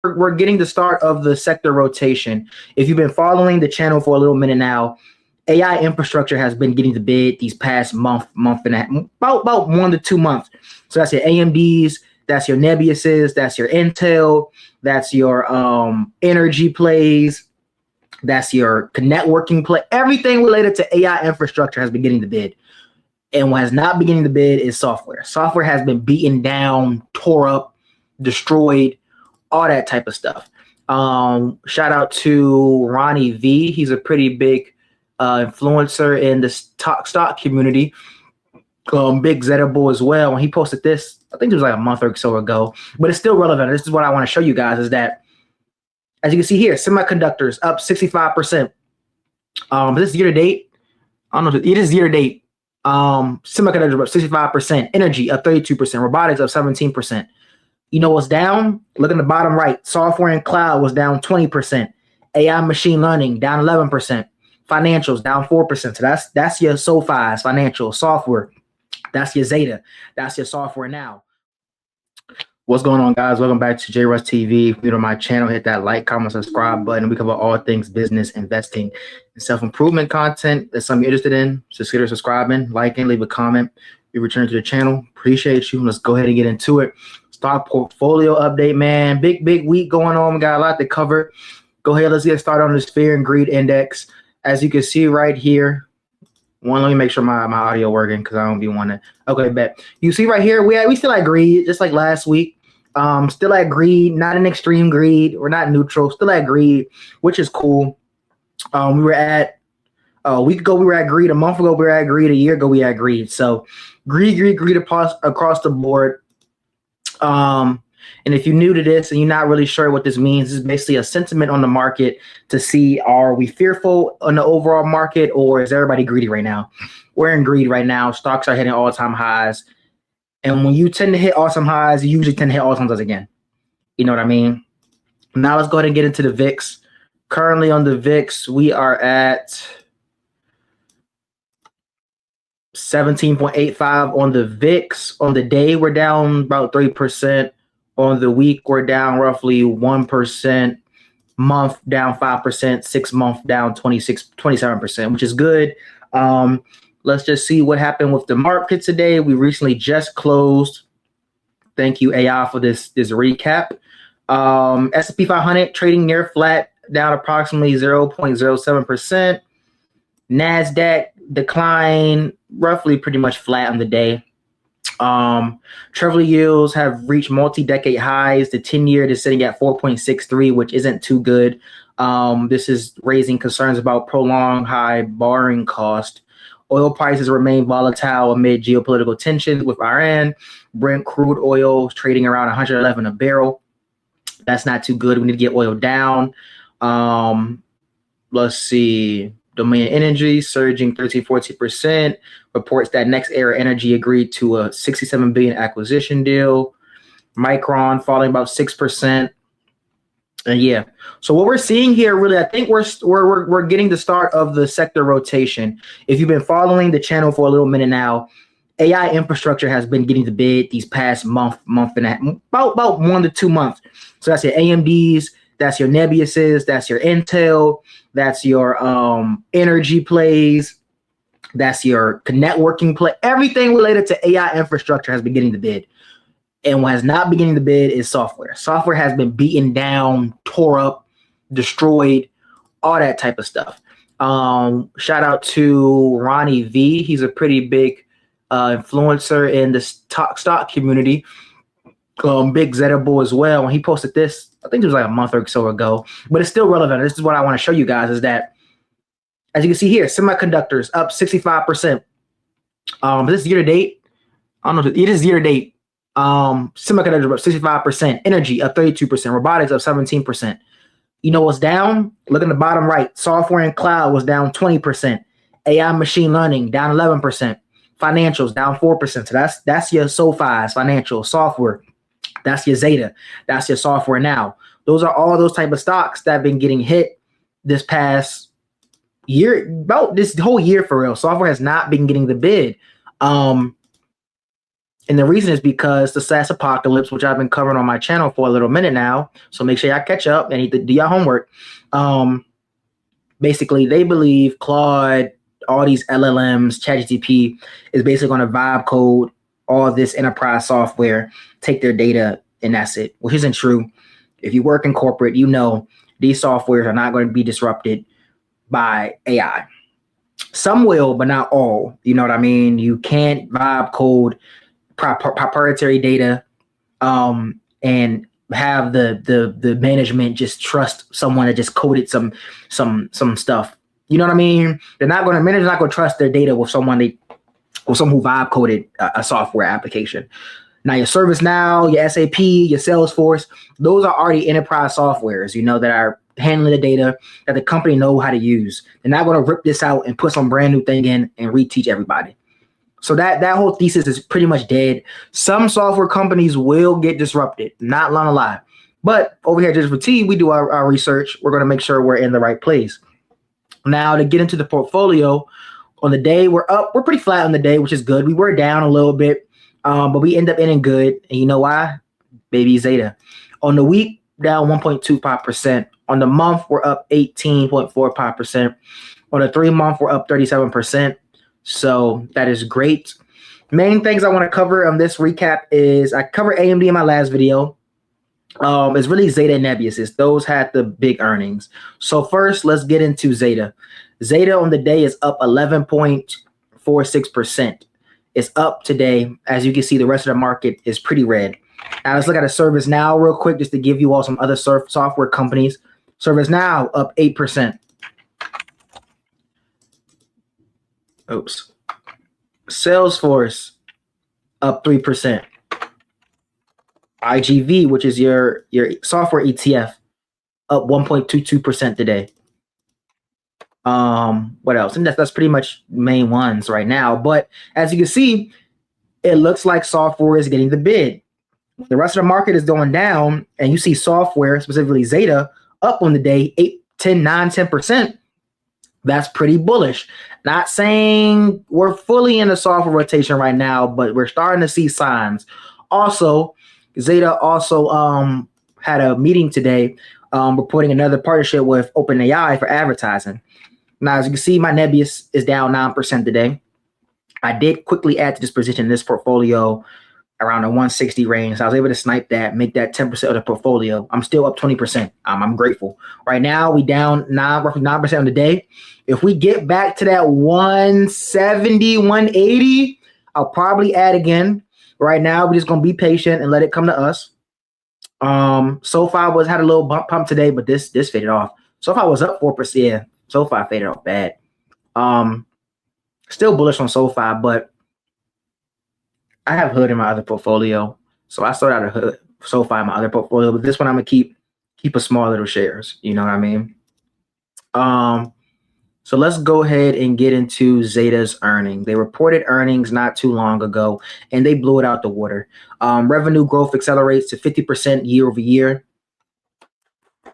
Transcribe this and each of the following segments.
We're getting the start of the sector rotation. If you've been following the channel for a little minute now, AI infrastructure has been getting the bid these past month and a half, about 1 to 2 months. So that's your AMDs, that's your Nebiuses, that's your Intel, that's your energy plays, that's your networking play. Everything related to AI infrastructure has been getting the bid. And what has not been getting the bid is software. Software has been beaten down, tore up, destroyed, all that type of stuff. Shout out to Ronnie V. He's a pretty big influencer in the stock community. Big Zeta Bull as well. When he posted this, I think it was like a month or so ago, but it's still relevant. This is what I want to show you guys is that, as you can see here, semiconductors up 65%. This is year to date. I don't know. It is year to date. Semiconductors up 65%. Energy up 32%. Robotics up 17%. You know what's down? Look in the bottom right. Software and cloud was down 20%. AI machine learning down 11%. Financials down 4%. So that's your SoFi's financial software. That's your Zeta. That's your software now. What's going on, guys? Welcome back to JRuss TV. If you're new to my channel, hit that like, comment, subscribe button. We cover all things business, investing, and self-improvement content. That's something you're interested in. So consider subscribing, liking, leave a comment. You return to the channel. Appreciate you. Let's go ahead and get into it. Stock portfolio update, man. Big week going on. We got a lot to cover. Go ahead. Let's get started on this fear and greed index. As you can see right here. Let me make sure my audio working because I don't be wanting. Okay, bet. You see right here, we still at greed, just like last week. Still at greed, not an extreme greed. We're not neutral. Still at greed, which is cool. We were at a week ago. We were at greed. A month ago, we were at greed. A year ago, we had greed. So greed across the board. And if you're new to this and you're not really sure what this means, this is basically a sentiment on the market to see, are we fearful on the overall market or is everybody greedy right now? We're in greed right now. Stocks are hitting all-time highs. And when you tend to hit all-time highs, you usually tend to hit all-time highs again. You know what I mean? Now let's go ahead and get into the VIX. Currently on the VIX, we are at 17.85 on the VIX. On the day, we're down about 3%. On the week, we're down roughly 1%. Month down 5%. 6 month down 27%, which is good. Let's just see what happened with the market today. We recently just closed. Thank you, AI, for this recap. S&P 500 trading near flat, down approximately 0.07%. NASDAQ decline roughly pretty much flat on the day. Treasury yields have reached multi-decade highs. The 10-year is sitting at 4.63, which isn't too good. This is raising concerns about prolonged high borrowing cost. Oil prices remain volatile amid geopolitical tensions with Iran. Brent crude oil is trading around 111 a barrel. That's not too good. We need to get oil down. Let's see. Dominion Energy surging 13-14%. Reports that Next Era Energy agreed to a $67 billion acquisition deal. Micron falling about 6%. And yeah, so what we're seeing here, really, I think we're getting the start of the sector rotation. If you've been following the channel for a little minute now, AI infrastructure has been getting the bid these past month and a half, about 1 to 2 months. So that's your AMDs, that's your Nebiuses, that's your Intel, that's your energy plays, that's your networking play. Everything related to AI infrastructure has been getting the bid. And what has not been getting the bid is software. Software has been beaten down, tore up, destroyed, all that type of stuff. Shout out to Ronnie V. He's a pretty big influencer in the stock community. Big Zeta Bull as well. When he posted this, I think it was like a month or so ago, but it's still relevant. This is what I want to show you guys is that, as you can see here, semiconductors up 65%. This is year to date. I don't know. It is year to date. Semiconductors up 65%. Energy up 32%. Robotics up 17%. You know what's down? Look in the bottom right. Software and cloud was down 20%. AI machine learning down 11%. Financials down 4%. So that's your SoFi's financial software. That's your Zeta. That's your software now. Those are all those type of stocks that have been getting hit this past year, about this whole year for real. Software has not been getting the bid. And the reason is because the SaaS apocalypse, which I've been covering on my channel for a little minute now, so make sure y'all catch up and do your homework. Basically, they believe Claude, all these LLMs, ChatGPT is basically going to vibe code all this enterprise software, take their data, and that's it, which isn't true. If you work in corporate, you know these softwares are not going to be disrupted by AI. Some will, but not all. You know what I mean? You can't vibe code proprietary data and have the management just trust someone that just coded some stuff. You know what I mean? Manager's not going to trust their data with someone who vibe coded a software application. Now your ServiceNow, your SAP, your Salesforce, those are already enterprise softwares, you know, that are handling the data that the company know how to use. They're not going to rip this out and put some brand new thing in and reteach everybody. So that whole thesis is pretty much dead. Some software companies will get disrupted, not gonna lie. But over here at Just for Tea, we do our research. We're going to make sure we're in the right place. Now, to get into the portfolio, on the day, we're up. We're pretty flat on the day, which is good. We were down a little bit, but we end up ending good. And you know why? Baby Zeta. On the week, down 1.25%. On the month, we're up 18.45%. On the 3-month, we're up 37%. So that is great. Main things I want to cover on this recap is I covered AMD in my last video. It's really Zeta and Nebius. Those had the big earnings. So first, let's get into Zeta. Zeta on the day is up 11.46%. It's up today. As you can see, the rest of the market is pretty red. Now let's look at a ServiceNow real quick, just to give you all some other software companies. ServiceNow up 8%. Oops. Salesforce up 3%. IGV, which is your software ETF, up 1.22% today. What else? And that's pretty much main ones right now. But as you can see, it looks like software is getting the bid. The rest of the market is going down, and you see software, specifically Zeta, up on the day 8, 10, 9, 10%. That's pretty bullish. Not saying we're fully in the software rotation right now, but we're starting to see signs. Also, Zeta also had a meeting today reporting another partnership with OpenAI for advertising. Now, as you can see, my Nebius is down 9% today. I did quickly add to this position in this portfolio around the 160 range. So I was able to snipe that, make that 10% of the portfolio. I'm still up 20%. I'm grateful. Right now, we down roughly 9% on the day. If we get back to that 170, 180, I'll probably add again. Right now, we're just going to be patient and let it come to us. SoFi had a little pump today, but this faded off. SoFi was up 4%. Yeah, SoFi faded off bad. Still bullish on SoFi, but I have Hood in my other portfolio. So I started out a Hood, SoFi in my other portfolio, but this one I'm going to keep a small little shares. You know what I mean? So let's go ahead and get into Zeta's earnings. They reported earnings not too long ago, and they blew it out the water. Revenue growth accelerates to 50% year over year.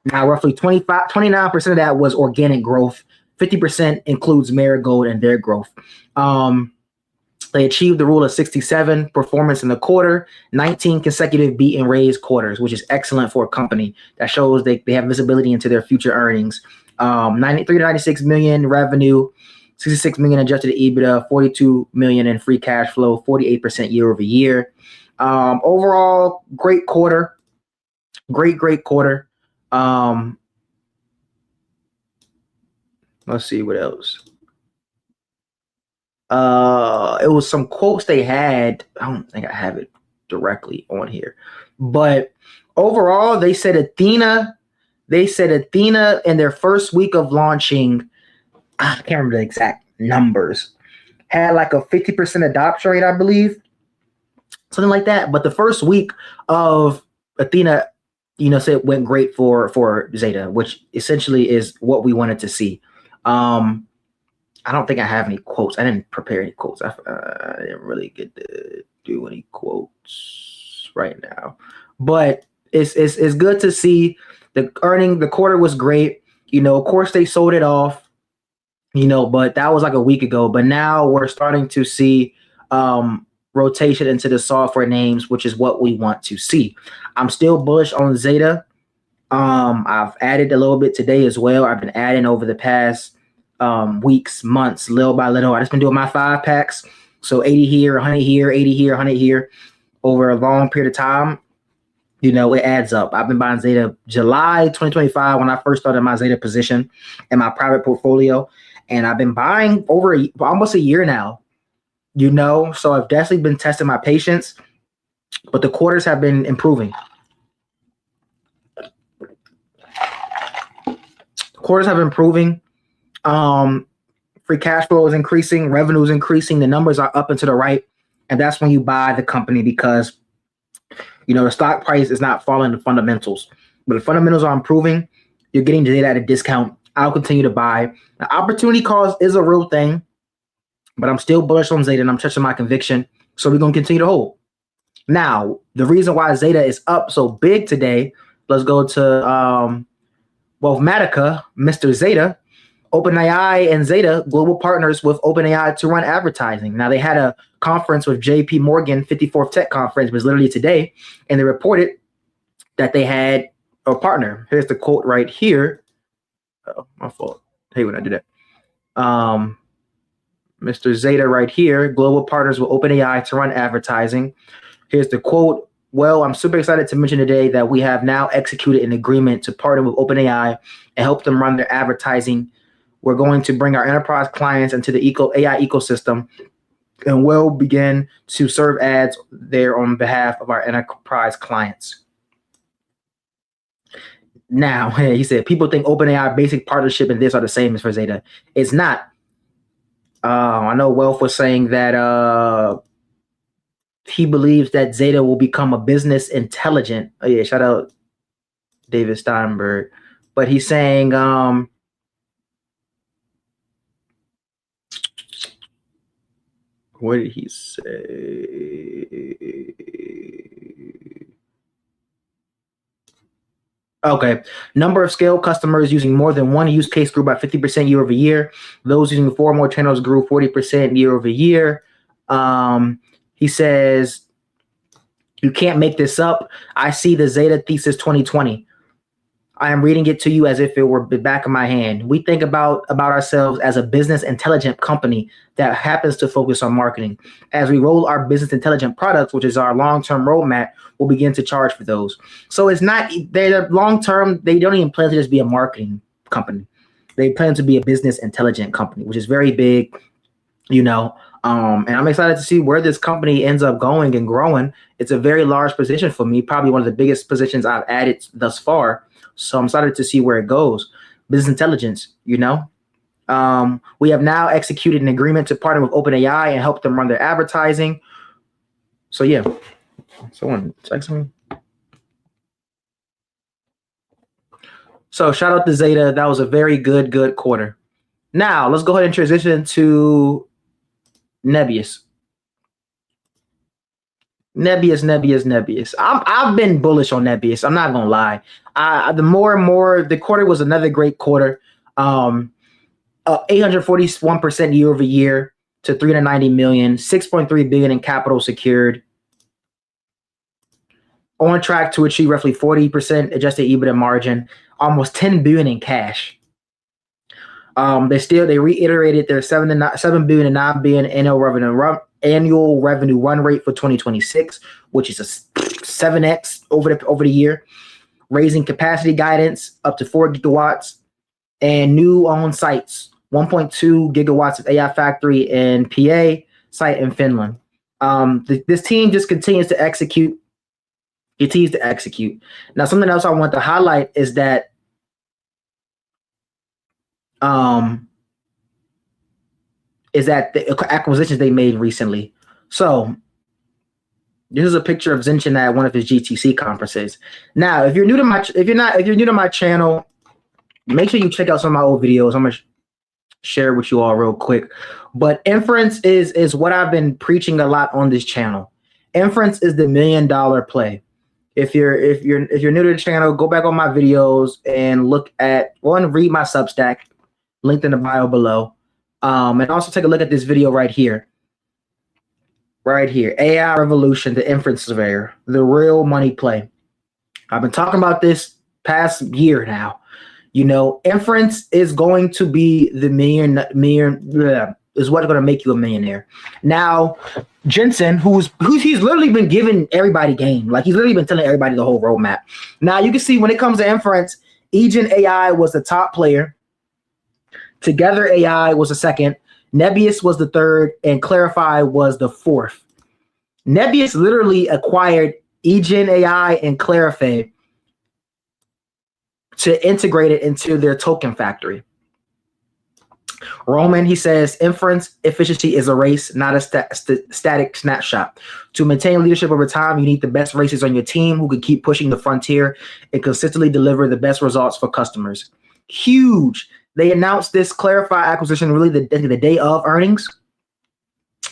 Now, roughly 29% of that was organic growth. 50% includes Marigold and their growth. They achieved the rule of 67 performance in the quarter, 19 consecutive beat and raise quarters, which is excellent for a company. That shows they have visibility into their future earnings. 93 to 96 million revenue, 66 million adjusted EBITDA, 42 million in free cash flow, 48% year over year. Overall, great quarter. Great quarter. Let's see what else. It was some quotes they had. I don't think I have it directly on here, but overall, they said Athena in their first week of launching, I can't remember the exact numbers, had like a 50% adoption rate, I believe, something like that. But the first week of Athena, said it went great for Zeta, which essentially is what we wanted to see. I don't think I have any quotes. I didn't prepare any quotes. I didn't really get to do any quotes right now, but it's good to see the earning. The quarter was great. Of course they sold it off, but that was like a week ago. But now we're starting to see rotation into the software names, which is what we want to see. I'm still bullish on Zeta. I've added a little bit today as well. I've been adding over the past weeks, months, little by little. I just been doing my 5 packs. So 80 here, 100 here, 80 here, 100 here over a long period of time. You know, it adds up. I've been buying Zeta July 2025 when I first started my Zeta position in my private portfolio. And I've been buying over almost a year now, you know, so I've definitely been testing my patience, but the quarters have been improving. Quarters have been improving. Free cash flow is increasing, revenue is increasing, the numbers are up and to the right. And that's when you buy the company because, you know, the stock price is not following the fundamentals, but the fundamentals are improving. You're getting Zeta at a discount. I'll continue to buy. The opportunity cost is a real thing, but I'm still bullish on Zeta and I'm trusting my conviction. So we're going to continue to hold. Now, the reason why Zeta is up so big today, let's go to Wealthmatica, Mr. Zeta. OpenAI and Zeta Global partners with OpenAI to run advertising. Now, they had a conference with JP Morgan, 54th Tech Conference, was literally today, and they reported that they had a partner. Here's the quote right here. Oh, my fault. Hey, when I do that. Mr. Zeta right here, global partners with OpenAI to run advertising. Here's the quote. Well, I'm super excited to mention today that we have now executed an agreement to partner with OpenAI and help them run their advertising. We're going to bring our enterprise clients into the AI ecosystem and we'll begin to serve ads there on behalf of our enterprise clients. Now, he said, people think OpenAI basic partnership and this are the same as for Zeta. It's not. I know Wealth was saying that he believes that Zeta will become a business intelligent. Oh yeah, shout out David Steinberg. But he's saying, what did he say? Okay. Number of scale customers using more than one use case grew by 50% year over year. Those using 4 more channels grew 40% year over year. He says, you can't make this up. I see the Zeta thesis 2020. I am reading it to you as if it were the back of my hand. We think about ourselves as a business intelligent company that happens to focus on marketing. As we roll our business intelligent products, which is our long-term roadmap, we'll begin to charge for those. So it's not, they're long-term, they don't even plan to just be a marketing company. They plan to be a business intelligent company, which is very big, you know. And I'm excited to see where this company ends up going and growing. It's a very large position for me, probably one of the biggest positions I've added thus far. So I'm excited to see where it goes. Business intelligence, you know. We have now executed an agreement to partner with OpenAI and help them run their advertising. So yeah, someone text me. So shout out to Zeta. That was a very good quarter. Now let's go ahead and transition to Nebius. Nebius. I've been bullish on Nebius. I'm not gonna lie. The more and more, the quarter was another great quarter. 841% year over year to 390 million, 6.3 billion in capital secured. On track to achieve roughly 40% adjusted EBITDA margin, almost 10 billion in cash. They reiterated their 7 billion and 9 billion annual revenue run rate for 2026, which is a 7x over the year, raising capacity guidance up to 4 gigawatts and new on sites, 1.2 gigawatts of AI factory in PA, site in Finland. This team just continues to execute. Now, something else I want to highlight is that the acquisitions they made recently. So this is a picture of Zinchin at one of his GTC conferences. Now, if you're new to my channel, make sure you check out some of my old videos. I'm gonna share with you all real quick. But Inference is what I've been preaching a lot on this channel. Inference is the $1 million play. If you're new to the channel, go back on my videos and read my Substack, linked in the bio below. And also take a look at this video right here. right here. AI revolution, the inference surveyor, the real money play. I've been talking about this past year now. You know, inference is going to be the is what's going to make you a millionaire. Now, Jensen, who's he's literally been giving everybody game. Like he's literally been telling everybody the whole roadmap. Now you can see when it comes to inference, Agent AI was the top player. Together AI was the second. Nebius was the third, and Clarify was the fourth. Nebius literally acquired Agent AI and Clarify to integrate it into their token factory. Roman, he says, inference efficiency is a race, not a static snapshot. To maintain leadership over time, you need the best racers on your team who can keep pushing the frontier and consistently deliver the best results for customers. Huge. They announced this Clarify acquisition really the day of earnings.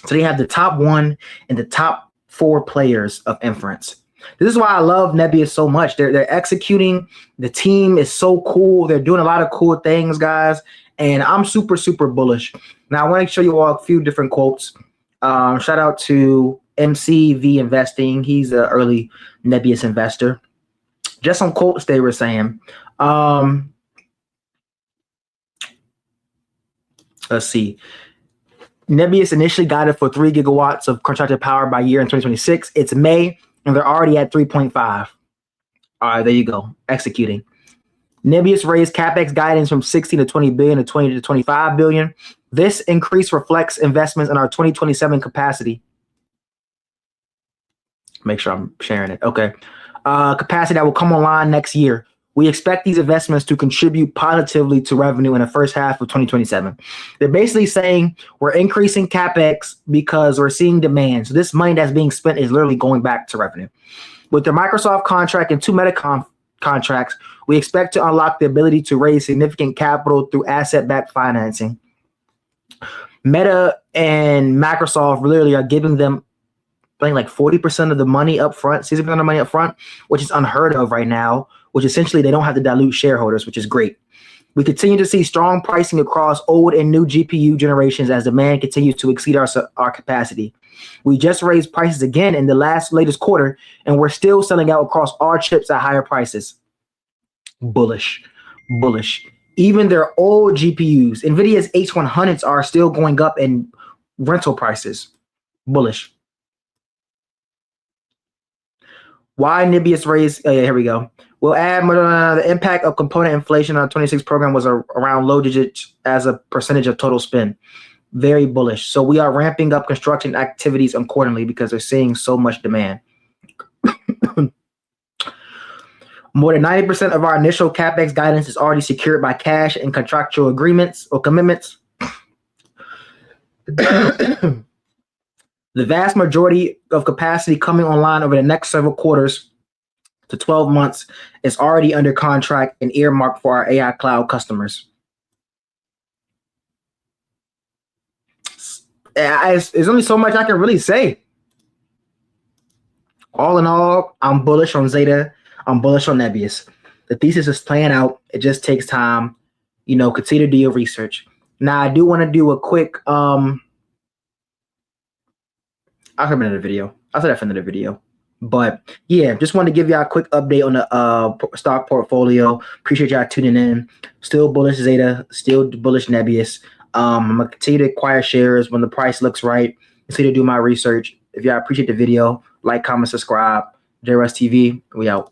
So they have the top one and the top four players of inference. This is why I love Nebius so much. They're executing. The team is so cool. They're doing a lot of cool things, guys. And I'm super, super bullish. Now, I want to show you all a few different quotes. Shout out to MCV Investing. He's an early Nebius investor. Just some quotes they were saying. Let's see. Nebius initially guided for 3 gigawatts of contracted power by year in 2026. It's May, and they're already at 3.5. All right, there you go. Executing. Nebius raised CapEx guidance from 16 to 20 billion to 20 to 25 billion. This increase reflects investments in our 2027 capacity. Make sure I'm sharing it. Okay. Capacity that will come online next year. We expect these investments to contribute positively to revenue in the first half of 2027. They're basically saying we're increasing CapEx because we're seeing demand. So this money that's being spent is literally going back to revenue. With the Microsoft contract and 2 Meta contracts, we expect to unlock the ability to raise significant capital through asset-backed financing. Meta and Microsoft literally are giving them like 40% of the money up front, 60% of the money up front, which is unheard of right now, which essentially they don't have to dilute shareholders, which is great. We continue to see strong pricing across old and new GPU generations as demand continues to exceed our capacity. We just raised prices again in the latest quarter, and we're still selling out across all chips at higher prices. Bullish, bullish. Even their old GPUs, NVIDIA's H100s are still going up in rental prices. Bullish. Why Nebius raised? Here we go. We'll add the impact of component inflation on our 26 program was around low digits as a percentage of total spend. Very bullish. So we are ramping up construction activities accordingly because they're seeing so much demand. More than 90% of our initial CapEx guidance is already secured by cash and contractual agreements or commitments. The vast majority of capacity coming online over the next several quarters to 12 months is already under contract and earmarked for our AI cloud customers. There's only so much I can really say. All in all, I'm bullish on Zeta. I'm bullish on Nebius. The thesis is playing out. It just takes time. You know, continue to do your research. Now, I do want to do a quick I'll come into the video. I'll say that for another video. But yeah, just wanted to give y'all a quick update on the stock portfolio. Appreciate y'all tuning in. Still bullish Zeta, still bullish Nebius. I'm gonna continue to acquire shares when the price looks right. Continue to do my research. If y'all appreciate the video, like, comment, subscribe. JRUS TV, we out.